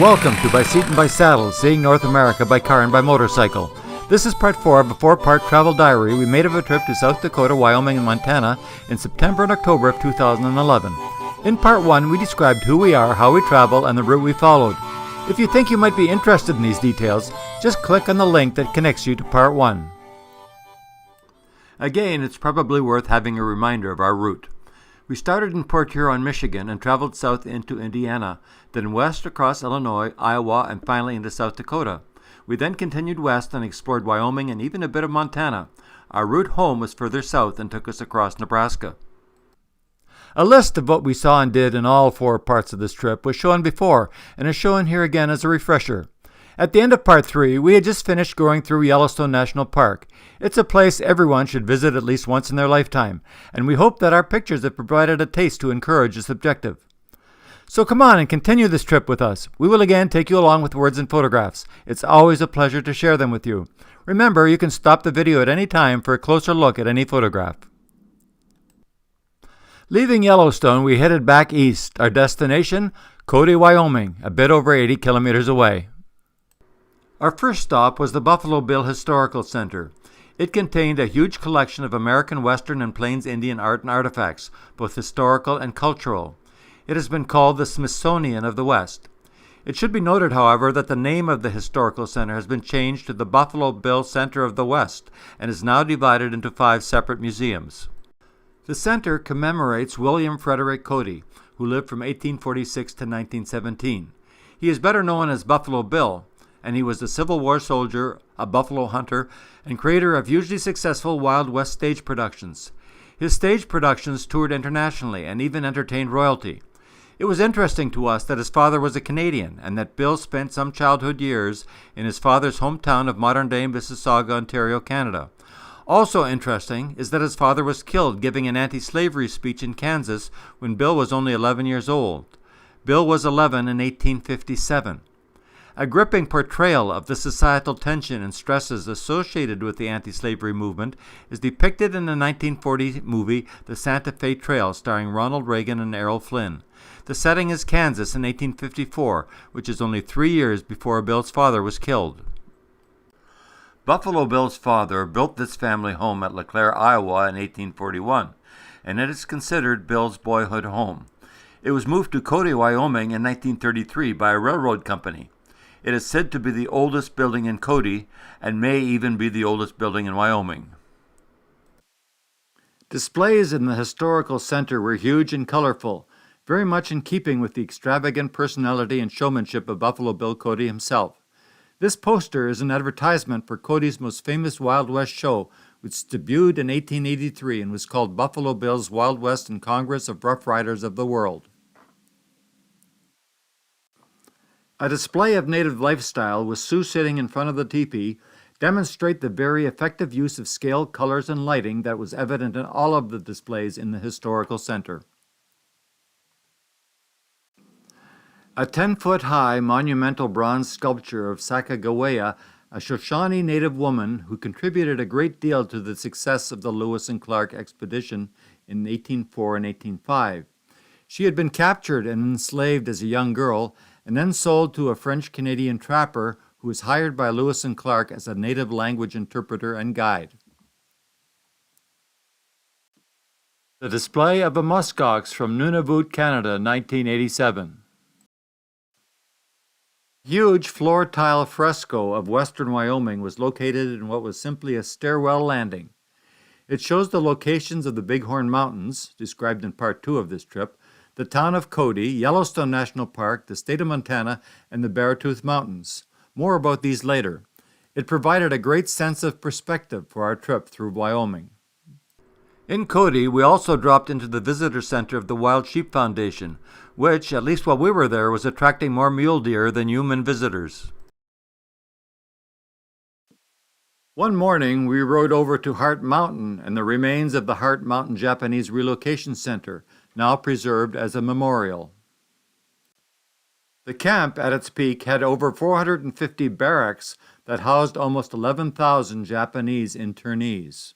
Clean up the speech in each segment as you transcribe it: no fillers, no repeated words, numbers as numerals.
Welcome to By Seat and By Saddle, Seeing North America by Car and by Motorcycle. This is part 4 of a 4-part travel diary we made of a trip to South Dakota, Wyoming, and Montana in September and October of 2011. In part 1, we described who we are, how we travel, and the route we followed. If you think you might be interested in these details, just click on the link that connects you to part 1. Again, it's probably worth having a reminder of our route. We started in Port Huron, Michigan, and traveled south into Indiana, then west across Illinois, Iowa, and finally into South Dakota. We then continued west and explored Wyoming and even a bit of Montana. Our route home was further south and took us across Nebraska. A list of what we saw and did in all 4 parts of this trip was shown before and is shown here again as a refresher. At the end of part 3, we had just finished going through Yellowstone National Park. It's a place everyone should visit at least once in their lifetime, and we hope that our pictures have provided a taste to encourage this objective. So come on and continue this trip with us. We will again take you along with words and photographs. It's always a pleasure to share them with you. Remember, you can stop the video at any time for a closer look at any photograph. Leaving Yellowstone, we headed back east. Our destination, Cody, Wyoming, a bit over 80 kilometers away. Our first stop was the Buffalo Bill Historical Center. It contained a huge collection of American Western and Plains Indian art and artifacts, both historical and cultural. It has been called the Smithsonian of the West. It should be noted, however, that the name of the Historical Center has been changed to the Buffalo Bill Center of the West and is now divided into 5 separate museums. The center commemorates William Frederick Cody, who lived from 1846 to 1917. He is better known as Buffalo Bill, and he was a Civil War soldier, a buffalo hunter, and creator of hugely successful Wild West stage productions. His stage productions toured internationally and even entertained royalty. It was interesting to us that his father was a Canadian and that Bill spent some childhood years in his father's hometown of modern-day Mississauga, Ontario, Canada. Also interesting is that his father was killed giving an anti-slavery speech in Kansas when Bill was only 11 years old. Bill was 11 in 1857. A gripping portrayal of the societal tension and stresses associated with the anti-slavery movement is depicted in the 1940 movie The Santa Fe Trail, starring Ronald Reagan and Errol Flynn. The setting is Kansas in 1854, which is only 3 years before Bill's father was killed. Buffalo Bill's father built this family home at LeClaire, Iowa in 1841, and it is considered Bill's boyhood home. It was moved to Cody, Wyoming in 1933 by a railroad company. It is said to be the oldest building in Cody and may even be the oldest building in Wyoming. Displays in the historical center were huge and colorful, very much in keeping with the extravagant personality and showmanship of Buffalo Bill Cody himself. This poster is an advertisement for Cody's most famous Wild West show, which debuted in 1883 and was called Buffalo Bill's Wild West and Congress of Rough Riders of the World. A display of native lifestyle with Sioux sitting in front of the teepee demonstrate the very effective use of scale, colors, and lighting that was evident in all of the displays in the historical center. A 10-foot-high monumental bronze sculpture of Sacagawea, a Shoshone native woman who contributed a great deal to the success of the Lewis and Clark expedition in 1804 and 1805. She had been captured and enslaved as a young girl and then sold to a French-Canadian trapper who was hired by Lewis and Clark as a native language interpreter and guide. The display of a muskox from Nunavut, Canada, 1987. Huge floor tile fresco of western Wyoming was located in what was simply a stairwell landing. It shows the locations of the Bighorn Mountains, described in part 2 of this trip, the town of Cody, Yellowstone National Park, the state of Montana, and the Beartooth Mountains. More about these later. It provided a great sense of perspective for our trip through Wyoming. In Cody, we also dropped into the visitor center of the Wild Sheep Foundation, which, at least while we were there, was attracting more mule deer than human visitors. One morning, we rode over to Heart Mountain and the remains of the Heart Mountain Japanese Relocation Center, now preserved as a memorial. The camp at its peak had over 450 barracks that housed almost 11,000 Japanese internees.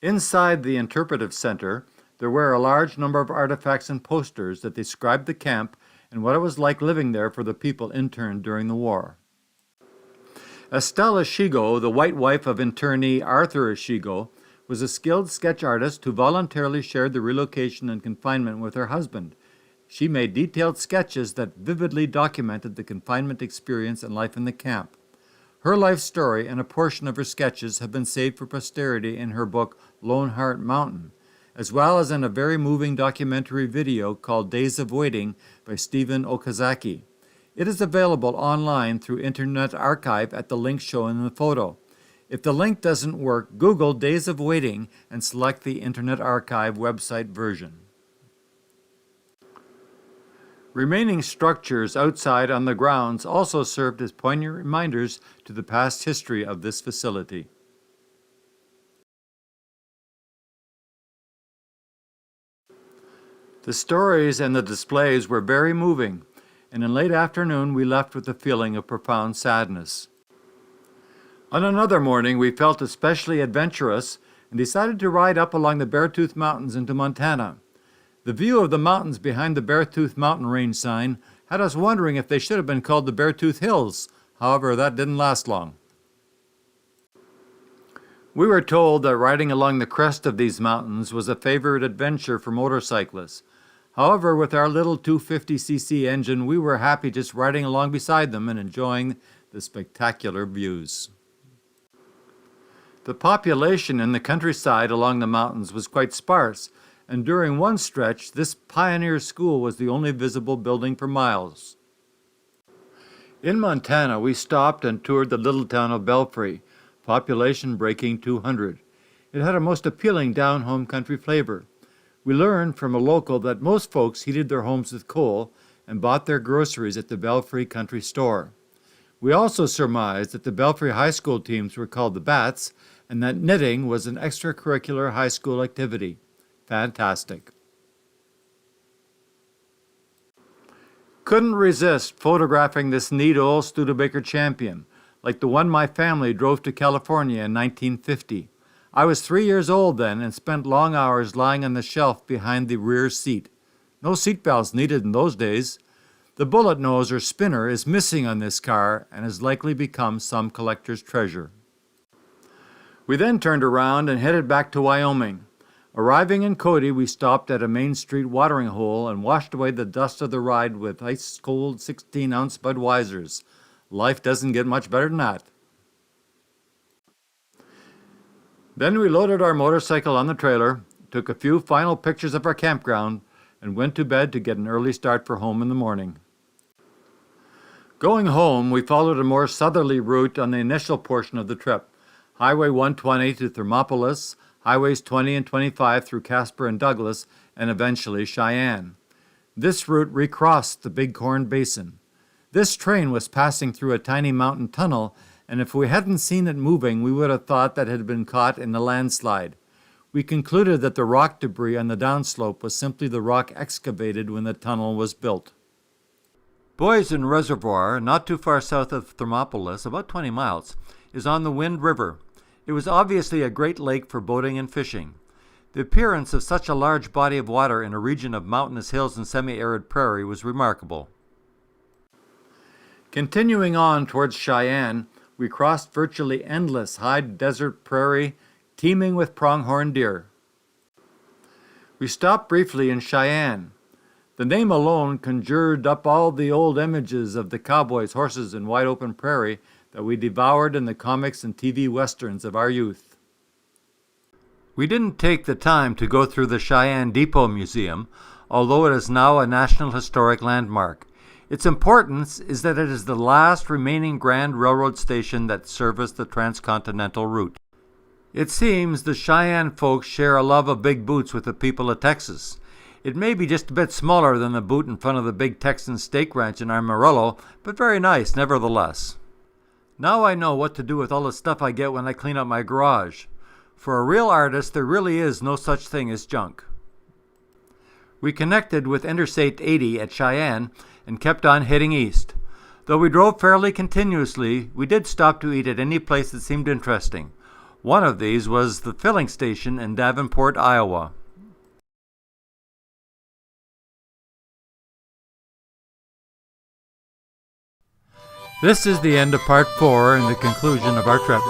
Inside the interpretive center, there were a large number of artifacts and posters that described the camp and what it was like living there for the people interned during the war. Estelle Echigo, the white wife of internee Arthur Echigo, was a skilled sketch artist who voluntarily shared the relocation and confinement with her husband. She made detailed sketches that vividly documented the confinement experience and life in the camp. Her life story and a portion of her sketches have been saved for posterity in her book Lone Heart Mountain, as well as in a very moving documentary video called Days of Waiting by Stephen Okazaki. It is available online through Internet Archive at the link shown in the photo. If the link doesn't work, Google Days of Waiting and select the Internet Archive website version. Remaining structures outside on the grounds also served as poignant reminders to the past history of this facility. The stories and the displays were very moving, and in late afternoon we left with a feeling of profound sadness. On another morning we felt especially adventurous and decided to ride up along the Beartooth Mountains into Montana. The view of the mountains behind the Beartooth Mountain Range sign had us wondering if they should have been called the Beartooth Hills. However, that didn't last long. We were told that riding along the crest of these mountains was a favorite adventure for motorcyclists. However, with our little 250cc engine, we were happy just riding along beside them and enjoying the spectacular views. The population in the countryside along the mountains was quite sparse, and during one stretch, this pioneer school was the only visible building for miles. In Montana, we stopped and toured the little town of Belfry, population breaking 200. It had a most appealing down-home country flavor. We learned from a local that most folks heated their homes with coal and bought their groceries at the Belfry Country Store. We also surmised that the Belfry High School teams were called the Bats and that knitting was an extracurricular high school activity. Fantastic. Couldn't resist photographing this neat old Studebaker Champion, like the one my family drove to California in 1950. I was 3 years old then and spent long hours lying on the shelf behind the rear seat. No seatbelts needed in those days. The bullet nose or spinner is missing on this car and has likely become some collector's treasure. We then turned around and headed back to Wyoming. Arriving in Cody, we stopped at a Main Street watering hole and washed away the dust of the ride with ice-cold 16-ounce Budweisers. Life doesn't get much better than that. Then we loaded our motorcycle on the trailer, took a few final pictures of our campground, and went to bed to get an early start for home in the morning. Going home, we followed a more southerly route on the initial portion of the trip, Highway 120 to Thermopolis, Highways 20 and 25 through Casper and Douglas, and eventually Cheyenne. This route recrossed the Bighorn Basin. This train was passing through a tiny mountain tunnel, and if we hadn't seen it moving, we would have thought that it had been caught in a landslide. We concluded that the rock debris on the downslope was simply the rock excavated when the tunnel was built. Boysen Reservoir, not too far south of Thermopolis, about 20 miles, is on the Wind River. It was obviously a great lake for boating and fishing. The appearance of such a large body of water in a region of mountainous hills and semi-arid prairie was remarkable. Continuing on towards Cheyenne, we crossed virtually endless high desert prairie teeming with pronghorn deer. We stopped briefly in Cheyenne. The name alone conjured up all the old images of the cowboys, horses, and wide open prairie that we devoured in the comics and TV westerns of our youth. We didn't take the time to go through the Cheyenne Depot Museum, although it is now a National Historic Landmark. Its importance is that it is the last remaining Grand Railroad station that serviced the transcontinental route. It seems the Cheyenne folks share a love of big boots with the people of Texas. It may be just a bit smaller than the boot in front of the big Texan steak ranch in Amarillo, but very nice nevertheless. Now I know what to do with all the stuff I get when I clean up my garage. For a real artist, there really is no such thing as junk. We connected with Interstate 80 at Cheyenne and kept on heading east. Though we drove fairly continuously, we did stop to eat at any place that seemed interesting. One of these was the filling station in Davenport, Iowa. This is the end of part 4 and the conclusion of our trip.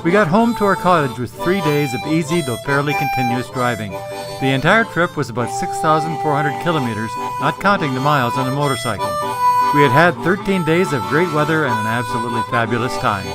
We got home to our cottage with 3 days of easy though fairly continuous driving. The entire trip was about 6,400 kilometers, not counting the miles on a motorcycle. We had had 13 days of great weather and an absolutely fabulous time.